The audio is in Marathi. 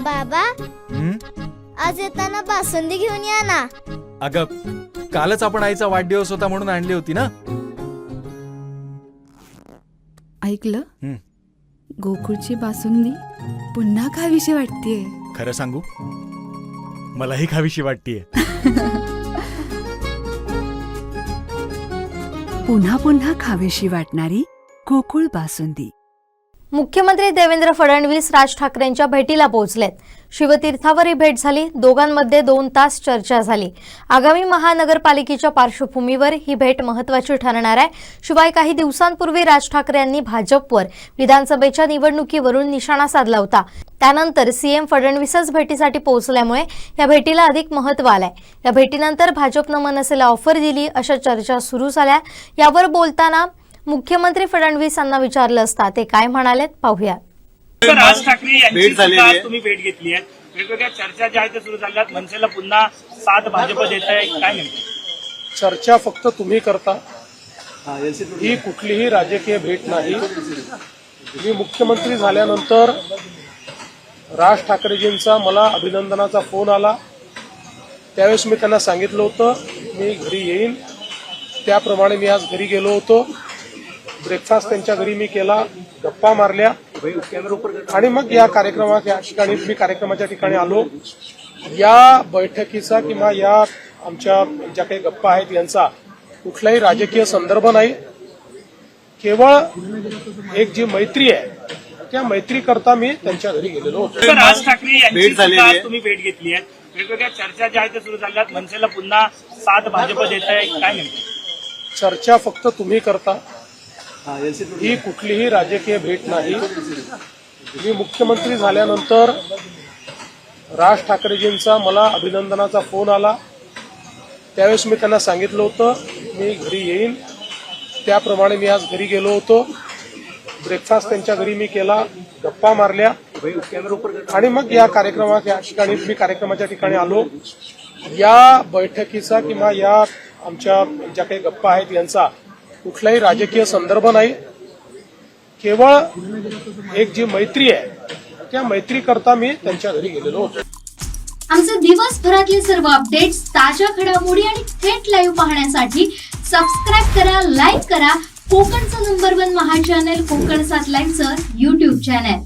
बाबा आज येताना बासुंदी घेऊन या ना. अगं कालच आपण आईचा वाढदिवस होता म्हणून आणली होती ना. ऐकलं, गोकुळची बासुंदी पुन्हा खावीशी वाटतेय. खरं सांगू, मलाही खावीशी वाटतेय. पुन्हा पुन्हा खावीशी वाटणारी गोकुळ बासुंदी. मुख्यमंत्री देवेंद्र फडणवीस राज ठाकरेंच्या भेटीला पोहोचलेत. शिवतीर्थावर ही भेट झाली. दोघांमध्ये 2 तास चर्चा झाली. आगामी महानगरपालिकेच्या पार्श्वभूमीवर ही भेट महत्त्वाची ठरणार आहे. शिवाय काही दिवसांपूर्वी राज ठाकरे यांनी भाजपवर विधानसभेच्या निवडणुकीवरून निशाणा साधला होता. त्यानंतर सीएम फडणवीसच भेटीसाठी पोहोचल्यामुळे या भेटीला अधिक महत्त्व आलंय. या भेटीनंतर भाजपनं मनसेला ऑफर दिली अशा चर्चा सुरू झाल्या. यावर बोलताना मुख्यमंत्री फडणवीस यांना विचारलं असता ते काय म्हणालेत पाहूया. राज ठाकरे यांची तुम्ही भेट घेतली आहे. वेगवेगळ्या चर्चा ज्या आहेत सुरू झाल्यात. मनसेला पुन्हा साथ भाजप देत आहे, काय म्हणते? चर्चा फक्त तुम्ही करता, ही कुठलीही राजकीय भेट नाही. मी मुख्यमंत्री झाल्यानंतर राज ठाकरेजींचा मला अभिनंदनाचा फोन आला. त्यावेळेस मी त्यांना सांगितलं होतं मी घरी येईन. त्याप्रमाणे मी आज घरी गेलो होतो. ब्रेकफास्ट त्यांच्या घरी मी केला, गप्पा मारल्या आणि मग या कार्यक्रमाच्या ठिकाणी आलो. या बैठकीचा किंवा या आमच्या ज्या काही गप्पा आहेत यांचा कुठलाही राजकीय संदर्भ नाही. केवळ एक जी मैत्री आहे त्या मैत्री करता मी त्यांच्या घरी गेलेलो होतो. राज ठाकरे यांची तुम्ही भेट घेतली आहे. वेगवेगळ्या चर्चा ज्या आहेत सुरू झाल्यात. मनसेला पुन्हा साथ भाजप देत आहे, काय म्हणते? चर्चा फक्त तुम्ही करता, ही कुठलीही राजकीय भेट नाही. मी मुख्यमंत्री झाल्यानंतर राज ठाकरेजींचा मला अभिनंदनाचा फोन आला. त्यावेळेस मी त्यांना सांगितलं होतं मी घरी येईन. त्याप्रमाणे मी आज घरी गेलो होतो. ब्रेकफास्ट त्यांच्या घरी मी केला, गप्पा मारल्या आणि मग या कार्यक्रमाच्या ठिकाणी आलो. या बैठकीचा किंवा या आमच्या ज्या काही गप्पा आहेत यांचा कुठलाही राजकीय संदर्भ नाही. केवळ एक जी मैत्री आहे त्या मैत्री करता मी त्यांच्या घरी गेलेलो होतो. आमचे दिवसभरातले सर्व अपडेट्स, ताज्या घडामोडी आणि थेट लाईव्ह पाहण्यासाठी सबस्क्राईब करा, लाईक करा कोकणचं नंबर 1 महा चॅनल कोकण 7 लाईव्हचं YouTube चॅनल.